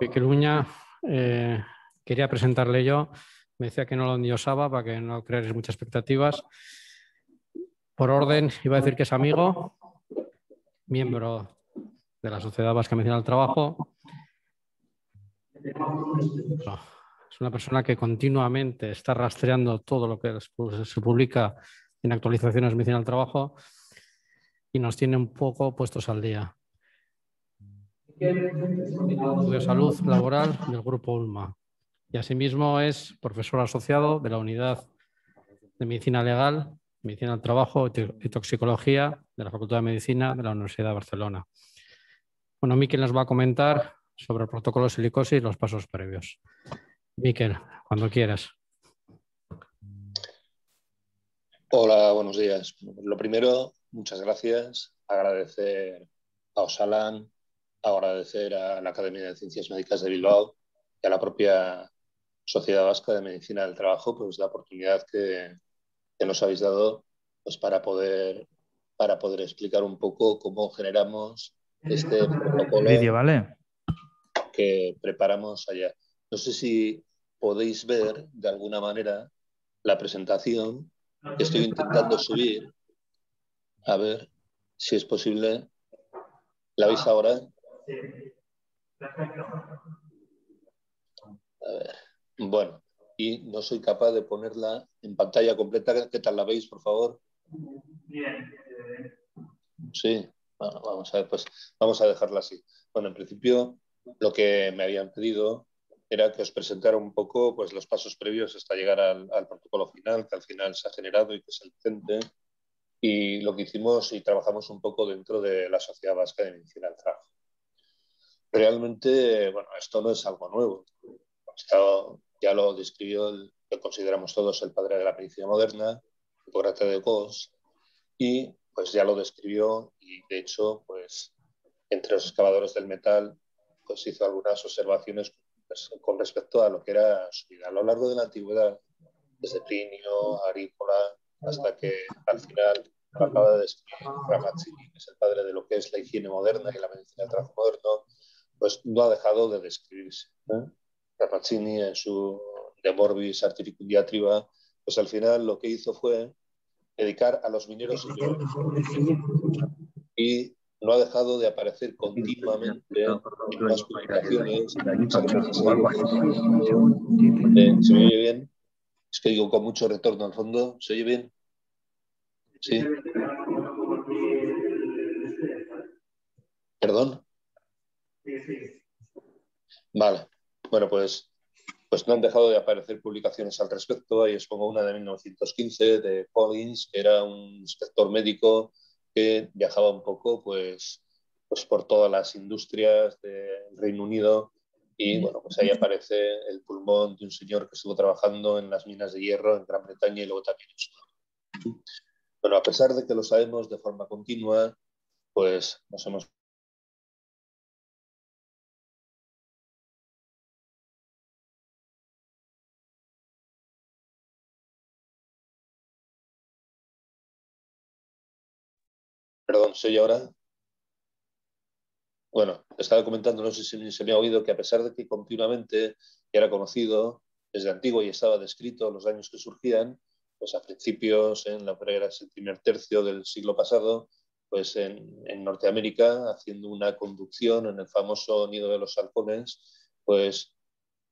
Miquel Uña, quería presentarle yo. Me decía que no lo endiosaba para que no crearais muchas expectativas. Por orden, iba a decir que es amigo, miembro de la Sociedad Vasca de Medicina del Trabajo. Es una persona que continuamente está rastreando todo lo que se publica en actualizaciones de Medicina del Trabajo y nos tiene un poco puestos al día. De salud laboral del Grupo ULMA. Y asimismo es profesor asociado de la Unidad de Medicina Legal, Medicina del Trabajo y Toxicología de la Facultad de Medicina de la Universidad de Barcelona. Bueno, Miquel nos va a comentar sobre el protocolo de silicosis y los pasos previos. Miquel, cuando quieras. Hola, buenos días. Lo primero, muchas gracias. Agradecer a Osalan, agradecer a la Academia de Ciencias Médicas de Bilbao y a la propia Sociedad Vasca de Medicina del Trabajo, pues la oportunidad que nos habéis dado pues, para poder explicar un poco cómo generamos este protocolo que preparamos allá. No sé si podéis ver de alguna manera la presentación que estoy intentando subir. A ver si es posible. ¿La veis ahora? A ver. Bueno, y no soy capaz de ponerla en pantalla completa. ¿Qué tal la veis, por favor? Bien. Sí. Bueno, vamos a ver, pues vamos a dejarla así. Bueno, en principio lo que me habían pedido era que os presentara un poco pues, los pasos previos hasta llegar al protocolo final, que al final se ha generado y que es el CENTE. Y lo que hicimos y trabajamos un poco dentro de la Sociedad Vasca de Medicina del Trabajo. Realmente, bueno, esto no es algo nuevo. Esto ya lo describió el que consideramos todos el padre de la medicina moderna, Hipócrates de Cos, y pues ya lo describió y de hecho, pues entre los excavadores del metal, pues hizo algunas observaciones pues, con respecto a lo que era su vida a lo largo de la antigüedad, desde Plinio, Agrícola, hasta que al final lo acaba de describir Ramazzini, que es el padre de lo que es la higiene moderna y la medicina del trabajo moderno, pues no ha dejado de describirse. Ramazzini en su De Morbis Artificum Diatriba, pues al final lo que hizo fue dedicar a los mineros y no ha dejado de aparecer continuamente en las publicaciones. ¿Se me oye bien? Es que digo con mucho retorno al fondo. ¿Se oye bien? Sí. ¿Perdón? Vale. Bueno, pues no han dejado de aparecer publicaciones al respecto. Ahí os pongo una de 1915 de Collins, que era un inspector médico que viajaba un poco pues por todas las industrias del Reino Unido y bueno, pues ahí aparece el pulmón de un señor que estuvo trabajando en las minas de hierro en Gran Bretaña y luego también en Sudán. Bueno, a pesar de que lo sabemos de forma continua, pues nos hemos Perdón, ¿soy ahora? Bueno, estaba comentando, no sé si se me ha oído, que a pesar de que continuamente era conocido desde antiguo y estaba descrito los daños que surgían, pues a principios, en el primer tercio del siglo pasado, pues en Norteamérica, haciendo una conducción en el famoso Nido de los Halcones, pues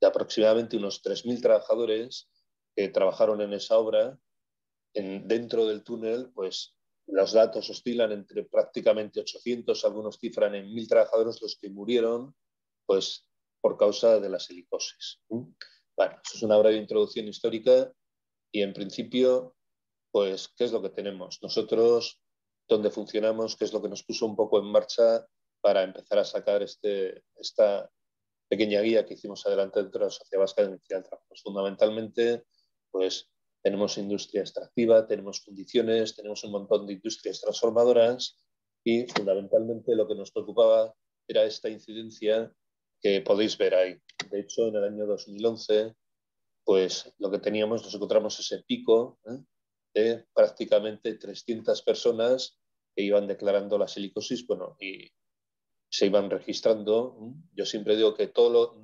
de aproximadamente unos 3.000 trabajadores que trabajaron en esa obra, dentro del túnel, pues los datos oscilan entre prácticamente 800, algunos cifran en 1.000 trabajadores los que murieron pues, por causa de la silicosis. Bueno, eso es una breve introducción histórica y en principio, pues, ¿qué es lo que tenemos? Nosotros, ¿dónde funcionamos? ¿Qué es lo que nos puso un poco en marcha para empezar a sacar esta pequeña guía que hicimos adelante dentro de la Sociedad Vasca de Medicina del Trabajo? Fundamentalmente, pues, tenemos industria extractiva, tenemos fundiciones, tenemos un montón de industrias transformadoras y fundamentalmente lo que nos preocupaba era esta incidencia que podéis ver ahí. De hecho, en el año 2011, pues lo que teníamos, nos encontramos ese pico de prácticamente 300 personas que iban declarando la silicosis, bueno, y se iban registrando. Yo siempre digo que todo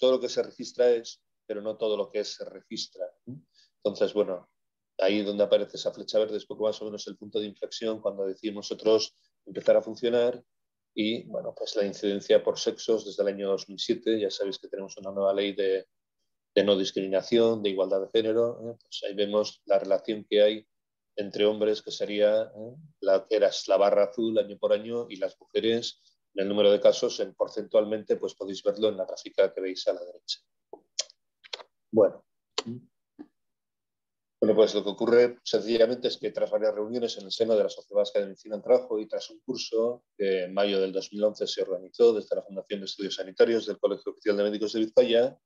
lo que se registra es, pero no todo lo que es se registra. Entonces, bueno, ahí donde aparece esa flecha verde es poco más o menos el punto de inflexión cuando decidimos nosotros empezar a funcionar. Y bueno, pues la incidencia por sexos desde el año 2007, ya sabéis que tenemos una nueva ley de no discriminación, de igualdad de género, pues ahí vemos la relación que hay entre hombres, que sería la que era la barra azul año por año, y las mujeres, en el número de casos, porcentualmente, pues podéis verlo en la gráfica que veis a la derecha. Bueno, pues lo que ocurre sencillamente es que tras varias reuniones en el seno de la Sociedad Vasca de Medicina del Trabajo y tras un curso que en mayo del 2011 se organizó desde la Fundación de Estudios Sanitarios del Colegio Oficial de Médicos de Vizcaya,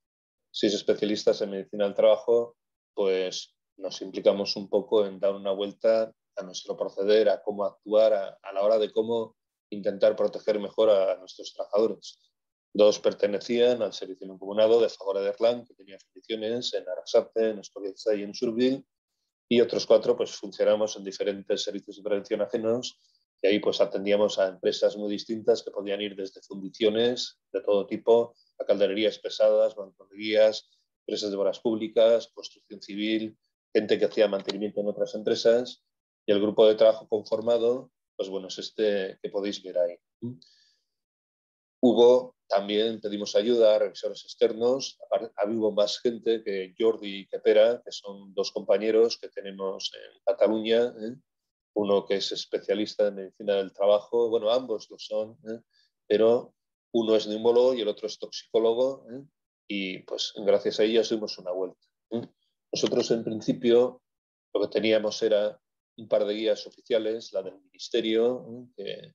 6 especialistas en medicina del trabajo, pues nos implicamos un poco en dar una vuelta a nuestro proceder, a cómo actuar a la hora de cómo intentar proteger mejor a nuestros trabajadores. 2 pertenecían al servicio mancomunado de Fagora de Erlang, que tenía funciones en Arrasate, en Escoriaza y en Surbil, y otros 4 pues funcionamos en diferentes servicios de prevención ajenos, y ahí pues atendíamos a empresas muy distintas que podían ir desde fundiciones de todo tipo a caldererías pesadas, manconerías, empresas de obras públicas, construcción civil, gente que hacía mantenimiento en otras empresas, y el grupo de trabajo conformado, pues bueno, es este que podéis ver ahí. También pedimos ayuda a revisores externos. Hubo más gente que Jordi y que Pera, que son 2 compañeros que tenemos en Cataluña. Uno que es especialista en medicina del trabajo, bueno, ambos lo son, pero uno es neumólogo y el otro es toxicólogo, y pues gracias a ellos dimos una vuelta. Nosotros en principio lo que teníamos era un par de guías oficiales, la del Ministerio, que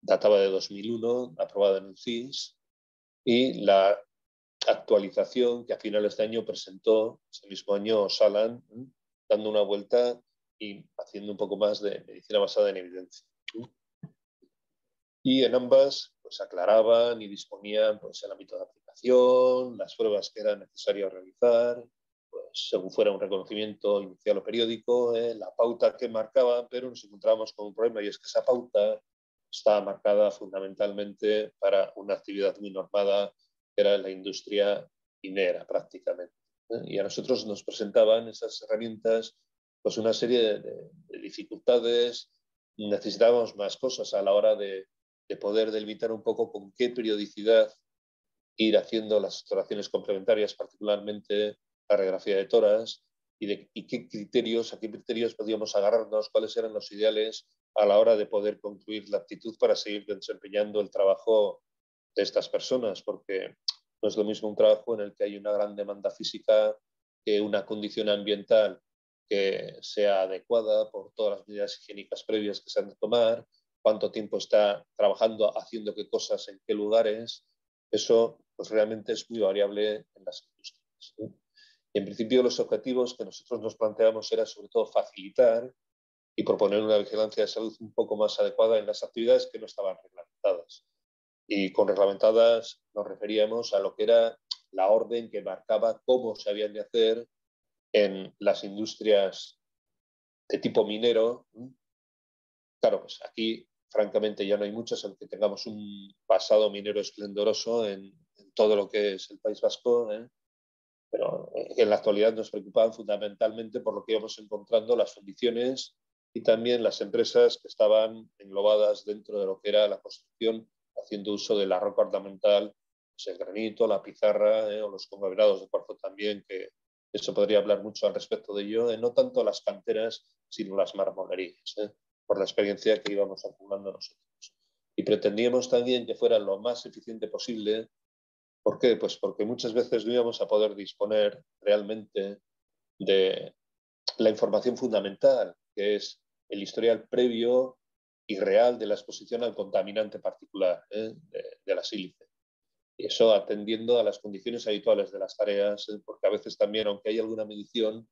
databa de 2001, aprobada en el CIS, y la actualización que a finales de año presentó ese mismo año Osalan, dando una vuelta y haciendo un poco más de medicina basada en evidencia. Y en ambas pues aclaraban y disponían pues, el ámbito de aplicación, las pruebas que era necesario realizar, pues, según fuera un reconocimiento inicial o periódico, la pauta que marcaban, pero nos encontrábamos con un problema, y es que esa pauta estaba marcada fundamentalmente para una actividad muy normada, que era la industria minera prácticamente. Y a nosotros nos presentaban esas herramientas pues una serie de dificultades. Necesitábamos más cosas a la hora de poder delimitar un poco con qué periodicidad ir haciendo las exploraciones complementarias, particularmente la radiografía de toras, y qué criterios, a qué criterios podíamos agarrarnos, cuáles eran los ideales a la hora de poder concluir la aptitud para seguir desempeñando el trabajo de estas personas, porque no es lo mismo un trabajo en el que hay una gran demanda física que una condición ambiental que sea adecuada por todas las medidas higiénicas previas que se han de tomar, cuánto tiempo está trabajando, haciendo qué cosas, en qué lugares. Eso pues realmente es muy variable en las industrias. Y en principio los objetivos que nosotros nos planteamos era sobre todo facilitar y proponer una vigilancia de salud un poco más adecuada en las actividades que no estaban reglamentadas. Y con reglamentadas nos referíamos a lo que era la orden que marcaba cómo se habían de hacer en las industrias de tipo minero. Claro, pues aquí francamente ya no hay muchas, aunque tengamos un pasado minero esplendoroso en todo lo que es el País Vasco, pero en la actualidad nos preocupaban fundamentalmente por lo que íbamos encontrando, las condiciones y también las empresas que estaban englobadas dentro de lo que era la construcción, haciendo uso de la roca ornamental, pues el granito, la pizarra, o los conglomerados de cuarzo también, que eso podría hablar mucho al respecto de ello, no tanto las canteras, sino las marmolerías, por la experiencia que íbamos acumulando nosotros. Y pretendíamos también que fuera lo más eficiente posible. ¿Por qué? Pues porque muchas veces no íbamos a poder disponer realmente de la información fundamental, que es el historial previo y real de la exposición al contaminante particular de la sílice. Y eso atendiendo a las condiciones habituales de las tareas, porque a veces también, aunque hay alguna medición,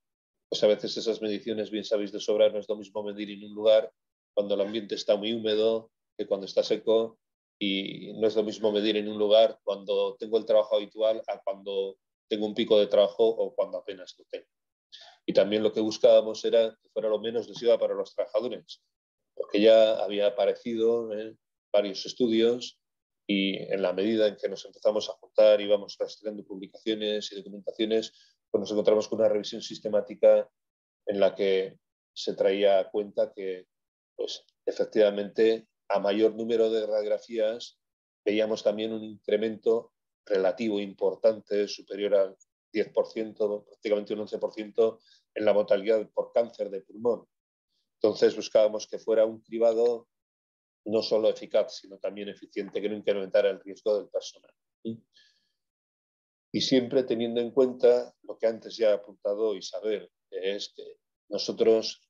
pues a veces esas mediciones, bien sabéis de sobra, no es lo mismo medir en un lugar cuando el ambiente está muy húmedo que cuando está seco, y no es lo mismo medir en un lugar cuando tengo el trabajo habitual a cuando tengo un pico de trabajo o cuando apenas lo tengo. Y también lo que buscábamos era que fuera lo menos lesiva para los trabajadores, porque ya había aparecido varios estudios Y en la medida en que nos empezamos a juntar y vamos rastreando publicaciones y documentaciones, pues nos encontramos con una revisión sistemática en la que se traía a cuenta que, pues, efectivamente, a mayor número de radiografías veíamos también un incremento relativo importante, superior al 10%, prácticamente un 11% en la mortalidad por cáncer de pulmón. Entonces buscábamos que fuera un cribado no solo eficaz, sino también eficiente, que no incrementara el riesgo del personal. Y siempre teniendo en cuenta lo que antes ya he apuntado Isabel, que es que nosotros,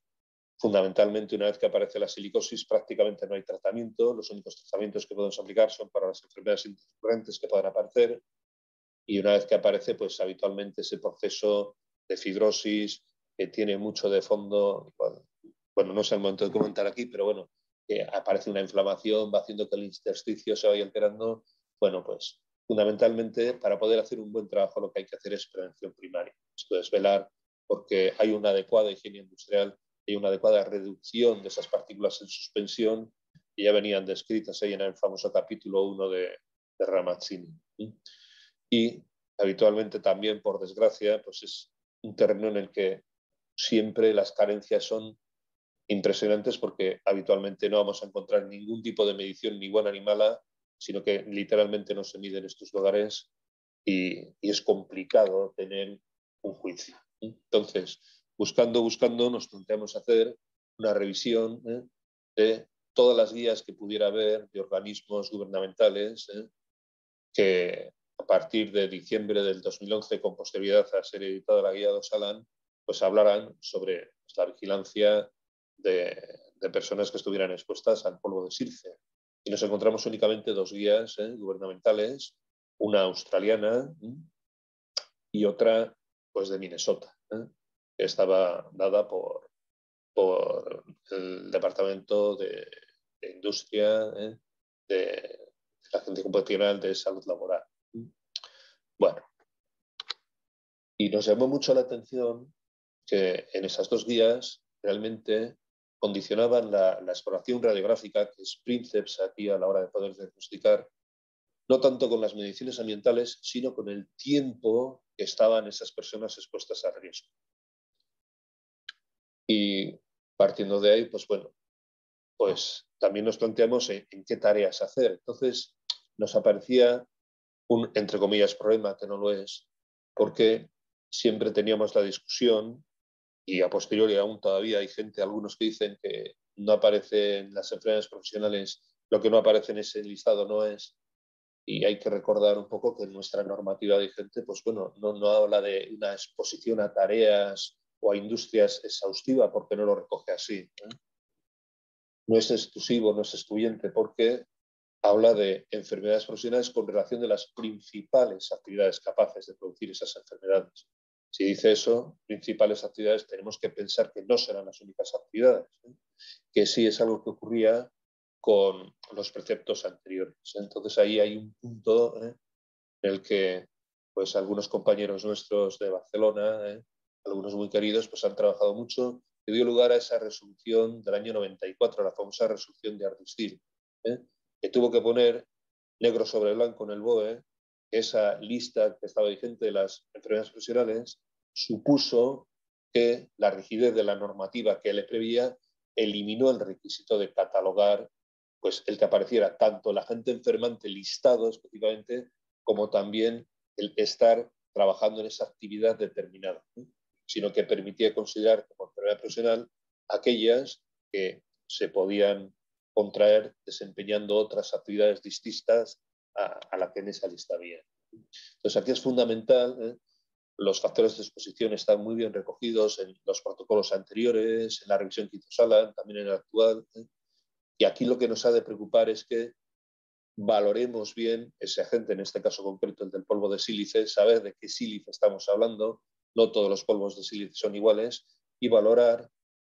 fundamentalmente, una vez que aparece la silicosis, prácticamente no hay tratamiento. Los únicos tratamientos que podemos aplicar son para las enfermedades intercurrentes que puedan aparecer. Y una vez que aparece, pues habitualmente ese proceso de fibrosis que tiene mucho de fondo, bueno, no es el momento de comentar aquí, pero bueno, que aparece una inflamación, va haciendo que el intersticio se vaya alterando. Bueno, pues fundamentalmente para poder hacer un buen trabajo lo que hay que hacer es prevención primaria. Esto es velar porque hay una adecuada higiene industrial y una adecuada reducción de esas partículas en suspensión que ya venían descritas ahí en el famoso capítulo 1 de Ramazzini. Y habitualmente también, por desgracia, pues es un terreno en el que siempre las carencias son impresionantes porque habitualmente no vamos a encontrar ningún tipo de medición ni buena ni mala, sino que literalmente no se mide en estos lugares y es complicado tener un juicio. Entonces, buscando, nos planteamos hacer una revisión de todas las guías que pudiera haber de organismos gubernamentales que a partir de diciembre del 2011, con posterioridad a ser editada la guía de Osalan, pues hablarán sobre la vigilancia de personas que estuvieran expuestas al polvo de sílice. Y nos encontramos únicamente dos guías gubernamentales, una australiana y otra pues de Minnesota, que estaba dada por el Departamento de Industria de la Agencia Ocupacional de Salud Laboral. Bueno, y nos llamó mucho la atención que en esas dos guías realmente condicionaban la exploración radiográfica, que es Princeps aquí a la hora de poder diagnosticar, no tanto con las mediciones ambientales, sino con el tiempo que estaban esas personas expuestas a riesgo. Y partiendo de ahí, pues bueno, pues también nos planteamos en qué tareas hacer. Entonces nos aparecía un, entre comillas, problema, que no lo es, porque siempre teníamos la discusión, y a posteriori aún todavía hay gente, algunos que dicen que no aparece en las enfermedades profesionales, lo que no aparece en ese listado no es, y hay que recordar un poco que nuestra normativa vigente, pues bueno, no habla de una exposición a tareas o a industrias exhaustiva, porque no lo recoge así. No es exclusivo, no es excluyente, porque habla de enfermedades profesionales con relación de las principales actividades capaces de producir esas enfermedades. Si dice eso, principales actividades, tenemos que pensar que no serán las únicas actividades, que sí es algo que ocurría con los preceptos anteriores. Entonces ahí hay un punto en el que pues algunos compañeros nuestros de Barcelona, algunos muy queridos, pues han trabajado mucho, que dio lugar a esa resolución del año 94, la famosa resolución de Ardistil, que tuvo que poner negro sobre blanco en el BOE que esa lista que estaba vigente de las enfermedades profesionales supuso que la rigidez de la normativa que le prevía eliminó el requisito de catalogar pues el que apareciera tanto el agente enfermante listado específicamente como también el estar trabajando en esa actividad determinada, sino que permitía considerar como enfermedad profesional aquellas que se podían contraer desempeñando otras actividades distintas a la que en esa lista había. Entonces aquí es fundamental, los factores de exposición están muy bien recogidos en los protocolos anteriores, en la revisión que hizo Sala, también en el actual, y aquí lo que nos ha de preocupar es que valoremos bien ese agente, en este caso concreto el del polvo de sílice, saber de qué sílice estamos hablando, no todos los polvos de sílice son iguales, y valorar,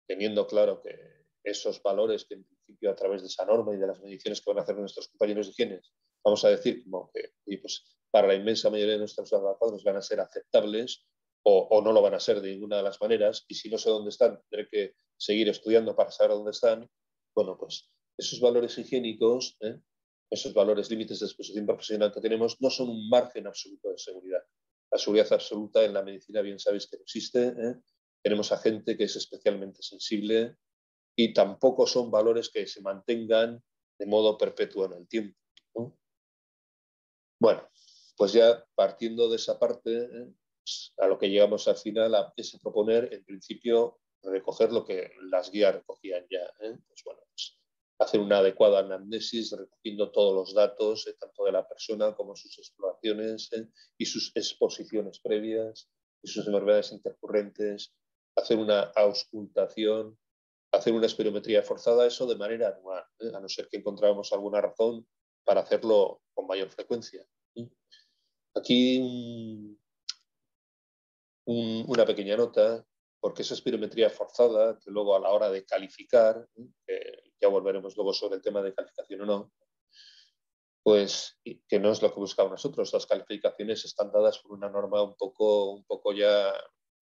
teniendo claro que esos valores que en principio a través de esa norma y de las mediciones que van a hacer nuestros compañeros de higiene, vamos a decir como que pues, para la inmensa mayoría de nuestros trabajadores van a ser aceptables o no lo van a ser de ninguna de las maneras, y si no sé dónde están, tendré que seguir estudiando para saber dónde están. Bueno, pues esos valores higiénicos esos valores límites de exposición profesional que tenemos no son un margen absoluto de seguridad. La seguridad absoluta en la medicina, bien sabéis que no existe, ¿eh? Tenemos a gente que es especialmente sensible y tampoco son valores que se mantengan de modo perpetuo en el tiempo, ¿no? Bueno, pues ya partiendo de esa parte, pues a lo que llegamos al final es a proponer, en principio, recoger lo que las guías recogían ya, ¿eh? Pues bueno, pues hacer una adecuada anamnesis, recogiendo todos los datos, tanto de la persona como sus exploraciones, y sus exposiciones previas, y sus enfermedades intercurrentes, hacer una auscultación, hacer una espirometría forzada, eso de manera anual, a no ser que encontráramos alguna razón para hacerlo con mayor frecuencia. Aquí una pequeña nota, porque esa espirometría forzada, que luego a la hora de calificar, que ya volveremos luego sobre el tema de calificación o no, pues que no es lo que buscamos nosotros. Las calificaciones están dadas por una norma un poco ya,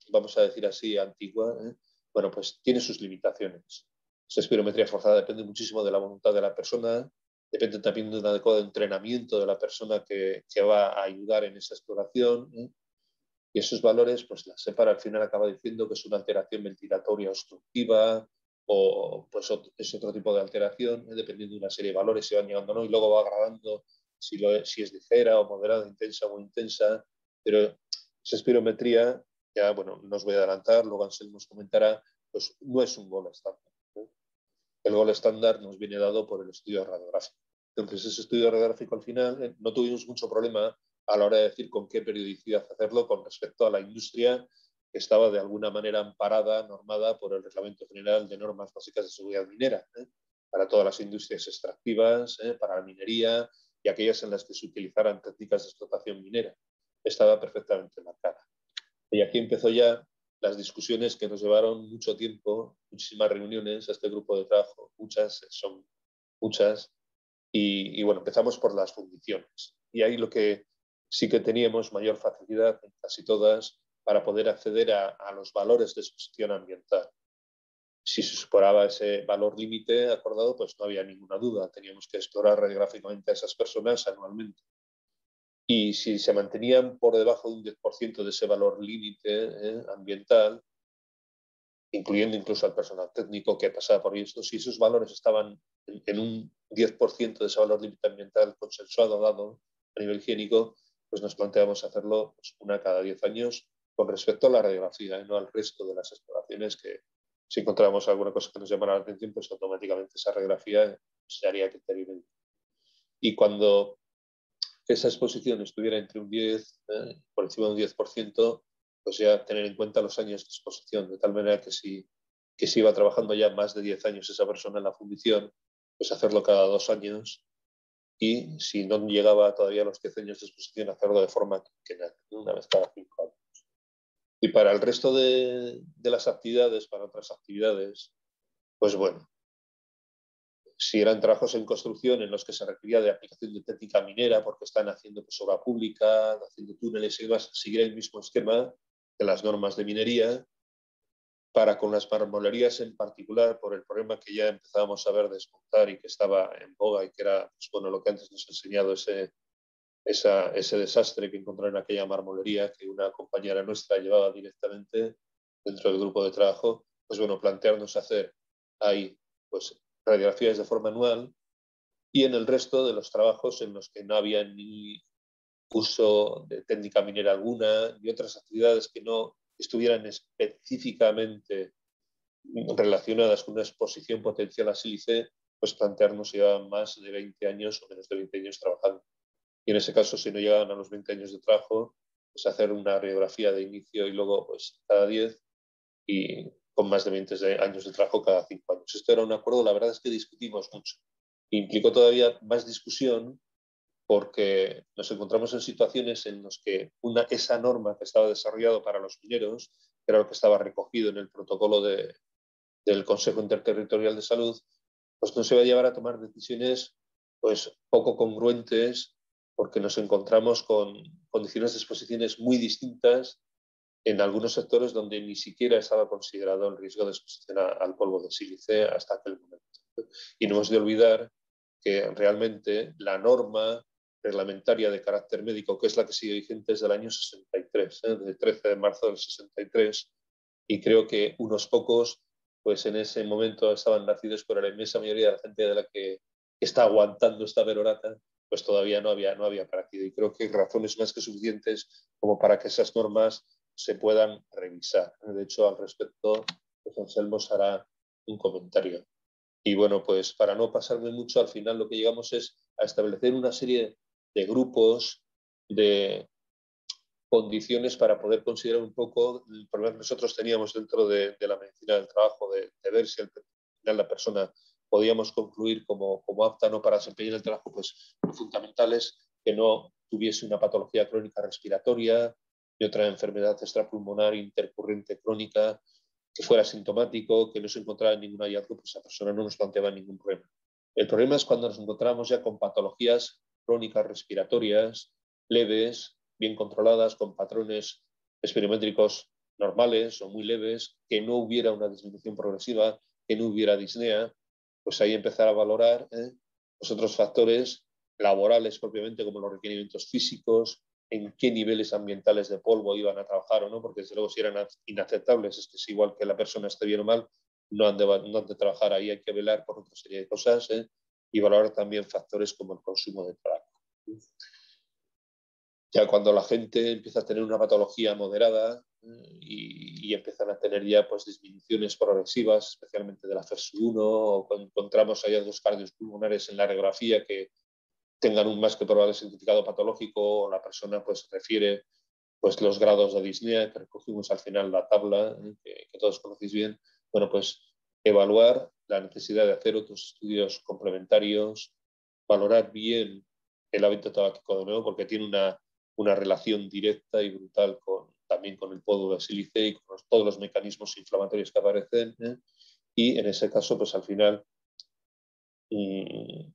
vamos a decir así, antigua, ¿eh? Bueno, pues tiene sus limitaciones. Esa espirometría forzada depende muchísimo de la voluntad de la persona, depende también de un adecuado entrenamiento de la persona que va a ayudar en esa exploración, ¿eh? Y esos valores, pues la SEPAR al final acaba diciendo que es una alteración ventilatoria obstructiva o pues es otro tipo de alteración, dependiendo de una serie de valores, si van llegando o no, y luego va agradando si es ligera o moderada, intensa o intensa, pero esa espirometría, ya bueno, no os voy a adelantar, luego Anselmo nos comentará, pues no es un gol estándar, ¿no? El gol estándar nos viene dado por el estudio radiográfico. Entonces, ese estudio radiográfico al final no tuvimos mucho problema a la hora de decir con qué periodicidad hacerlo con respecto a la industria que estaba de alguna manera amparada, normada por el Reglamento General de Normas Básicas de Seguridad Minera, para todas las industrias extractivas, para la minería y aquellas en las que se utilizaran técnicas de explotación minera. Estaba perfectamente marcada. Y aquí empezó ya las discusiones que nos llevaron mucho tiempo, muchísimas reuniones a este grupo de trabajo, son muchas, y bueno, empezamos por las fundiciones. Y ahí lo que sí que teníamos mayor facilidad en casi todas para poder acceder a los valores de exposición ambiental. Si se superaba ese valor límite acordado, pues no había ninguna duda. Teníamos que explorar radiográficamente a esas personas anualmente. Y si se mantenían por debajo de un 10% de ese valor límite ambiental, incluyendo incluso al personal técnico que pasaba por esto, si esos valores estaban en un 10% de ese valor límite ambiental consensuado, dado a nivel higiénico, pues nos planteamos hacerlo pues, una cada 10 años con respecto a la radiografía, no al resto de las exploraciones, que si encontramos alguna cosa que nos llamara la atención, pues automáticamente esa radiografía se haría criterio médico. Y cuando esa exposición estuviera entre un 10, por encima de un 10%, pues ya tener en cuenta los años de exposición, de tal manera que si iba trabajando ya más de 10 años esa persona en la fundición, pues hacerlo cada 2 años, y si no llegaba todavía a los 10 años de exposición, hacerlo de forma quinquenal, una vez cada 5 años. Y para el resto de las actividades, para otras actividades, pues bueno, si eran trabajos en construcción en los que se requería de aplicación de técnica minera porque están haciendo pues, obra pública, haciendo túneles y demás, seguir el mismo esquema de las normas de minería. Para con las marmolerías en particular, por el problema que ya empezábamos a ver desmontar y que estaba en boga y que era pues, bueno, lo que antes nos ha enseñado ese desastre que encontró en aquella marmolería que una compañera nuestra llevaba directamente dentro del grupo de trabajo, pues bueno, plantearnos hacer ahí pues radiografías de forma anual, y en el resto de los trabajos en los que no había ni uso de técnica minera alguna, ni otras actividades que no estuvieran específicamente relacionadas con una exposición potencial a sílice, pues plantearnos si llevaban más de 20 años o menos de 20 años trabajando. Y en ese caso, si no llegaban a los 20 años de trabajo, pues hacer una radiografía de inicio y luego pues cada 10, y con más de 20 años de trabajo cada 5 años. Esto era un acuerdo, la verdad es que discutimos mucho. Implicó todavía más discusión porque nos encontramos en situaciones en las que esa norma que estaba desarrollada para los mineros, que era lo que estaba recogido en el protocolo del Consejo Interterritorial de Salud, pues nos iba a llevar a tomar decisiones pues poco congruentes, porque nos encontramos con condiciones de exposiciones muy distintas en algunos sectores donde ni siquiera estaba considerado el riesgo de exposición al polvo de sílice hasta aquel momento. Y no hemos de olvidar que realmente la norma reglamentaria de carácter médico, que es la que sigue vigente desde el año 63, del 13 de marzo del 63, y creo que unos pocos, pues en ese momento estaban nacidos, pero la inmensa mayoría de la gente de la que está aguantando esta perorata, pues todavía no había partido. Y creo que hay razones más que suficientes como para que esas normas se puedan revisar. De hecho, al respecto, pues Anselmo hará un comentario. Y bueno, pues para no pasarme mucho, al final lo que llegamos es a establecer una serie de grupos, de condiciones para poder considerar un poco el problema que nosotros teníamos dentro de la medicina del trabajo, de ver si al final la persona podíamos concluir como apta no para desempeñar el trabajo, pues lo fundamental es que no tuviese una patología crónica respiratoria y otra enfermedad extrapulmonar intercurrente crónica, que fuera sintomático, que no se encontrara ningún hallazgo, pues esa persona no nos planteaba ningún problema. El problema es cuando nos encontramos ya con patologías crónicas respiratorias leves, bien controladas, con patrones esperimétricos normales o muy leves, que no hubiera una disminución progresiva, que no hubiera disnea, pues ahí empezar a valorar los otros factores laborales propiamente, como los requerimientos físicos, en qué niveles ambientales de polvo iban a trabajar o no, porque desde luego si eran inaceptables, es que es igual que la persona esté bien o mal, no han de trabajar ahí, hay que velar por otra serie de cosas y valorar también factores como el consumo de tabaco. Ya cuando la gente empieza a tener una patología moderada y empiezan a tener ya pues disminuciones progresivas, especialmente de la FES1, o cuando encontramos hallazgos cardiopulmonares en la radiografía que tengan un más que probable significado patológico, o la persona pues refiere pues los grados de disnea que recogimos al final la tabla que todos conocéis bien, bueno, pues evaluar la necesidad de hacer otros estudios complementarios, valorar bien el hábito tabáquico de nuevo, porque tiene una relación directa y brutal también con el polvo de sílice y con todos los mecanismos inflamatorios que aparecen. Y en ese caso, pues al final,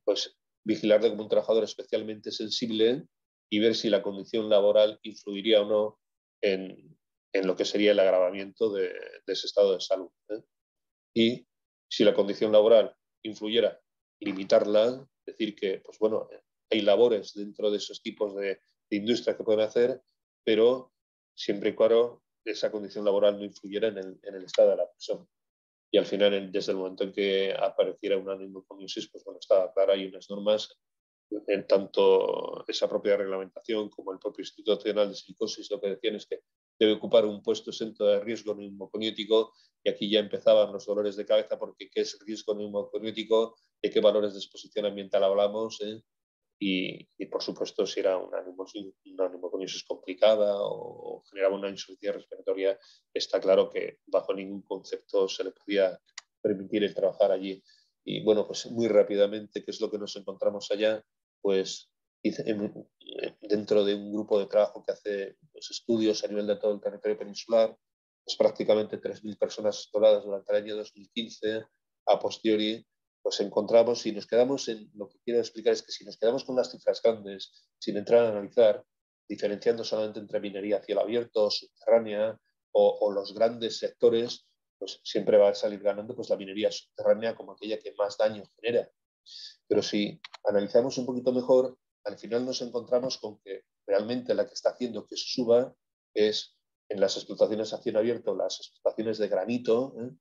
pues vigilarle como un trabajador especialmente sensible y ver si la condición laboral influiría o no en lo que sería el agravamiento de ese estado de salud. Y si la condición laboral influyera, limitarla, decir que, pues bueno, hay labores dentro de esos tipos de industria que pueden hacer, pero siempre y cuando esa condición laboral no influyera en el estado de la persona. Y al final, desde el momento en que apareciera una pneumoconiosis, pues bueno, estaba clara, hay unas normas, en tanto esa propia reglamentación como el propio Instituto Nacional de Silicosis, lo que decían es que debe ocupar un puesto exento de riesgo neumoconiótico, y aquí ya empezaban los dolores de cabeza, porque ¿qué es riesgo neumoconiótico? ¿De qué valores de exposición ambiental hablamos? Y por supuesto, si era una neumoconiosis complicada o generaba una insuficiencia respiratoria, está claro que bajo ningún concepto se le podía permitir el trabajar allí. Y bueno, pues muy rápidamente, ¿qué es lo que nos encontramos allá? Pues dentro de un grupo de trabajo que hace pues, estudios a nivel de todo el territorio peninsular, pues prácticamente 3.000 personas exploradas durante el año 2015, a posteriori, pues encontramos y nos quedamos en, lo que quiero explicar es que si nos quedamos con las cifras grandes, sin entrar a analizar, diferenciando solamente entre minería a cielo abierto, subterránea o los grandes sectores, pues siempre va a salir ganando pues la minería subterránea como aquella que más daño genera. Pero si analizamos un poquito mejor, al final nos encontramos con que realmente la que está haciendo que se suba es en las explotaciones a cielo abierto, las explotaciones de granito, en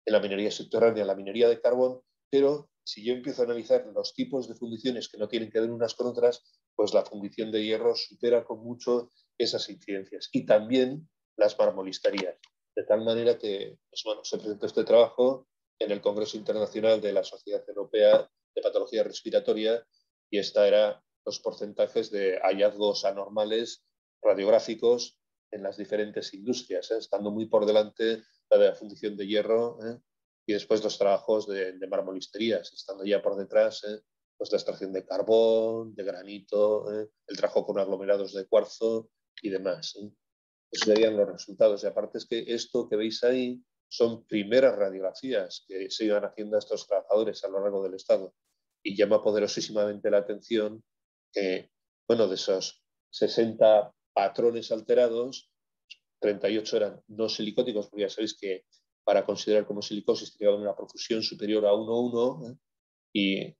la minería subterránea, la minería de carbón, pero si yo empiezo a analizar los tipos de fundiciones que no tienen que ver unas con otras, pues la fundición de hierro supera con mucho esas incidencias. Y también las marmolisterías. De tal manera que pues bueno, se presentó este trabajo en el Congreso Internacional de la Sociedad Europea de Patología Respiratoria, y esta era los porcentajes de hallazgos anormales radiográficos en las diferentes industrias, estando muy por delante la de la fundición de hierro, y después los trabajos de marmolisterías, estando ya por detrás pues la extracción de carbón, de granito, el trabajo con aglomerados de cuarzo y demás. Esos serían los resultados. Y aparte es que esto que veis ahí son primeras radiografías que se iban haciendo a estos trabajadores a lo largo del Estado. Y llama poderosísimamente la atención que, bueno, de esos 60 patrones alterados, 38 eran no silicóticos, porque ya sabéis que para considerar como silicosis tiene que haber una profusión superior a 1,1, y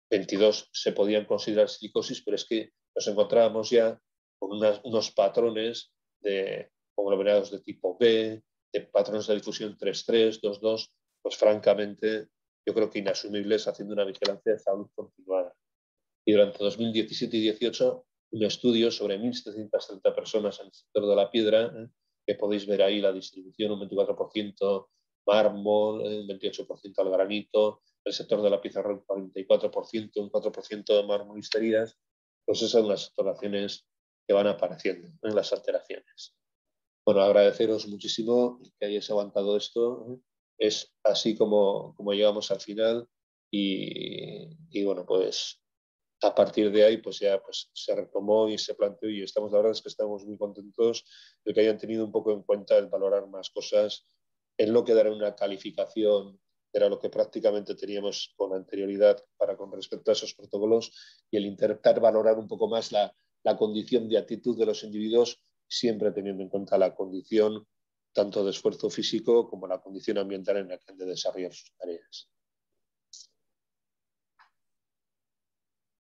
22 se podían considerar silicosis, pero es que nos encontrábamos ya con unos patrones de conglomerados de tipo B, de patrones de difusión 3,3, 2,2, pues francamente yo creo que inasumibles, haciendo una vigilancia de salud continuada. Y durante 2017 y 2018, un estudio sobre 1.730 personas en el sector de la piedra, que podéis ver ahí la distribución, un 24% mármol, un 28% al granito, el sector de la pizarra un 44%, un 4% de marmolisterías, pues esas son las alteraciones que van apareciendo en las alteraciones. Bueno, agradeceros muchísimo que hayáis aguantado esto. Es así como llegamos al final y bueno, pues a partir de ahí pues ya pues, se retomó y se planteó y estamos, la verdad es que estamos muy contentos de que hayan tenido un poco en cuenta el valorar más cosas en lo que dará una calificación, era lo que prácticamente teníamos con anterioridad para con respecto a esos protocolos, y el intentar valorar un poco más la condición de actitud de los individuos, siempre teniendo en cuenta la condición tanto de esfuerzo físico como la condición ambiental en la que han de desarrollar sus tareas.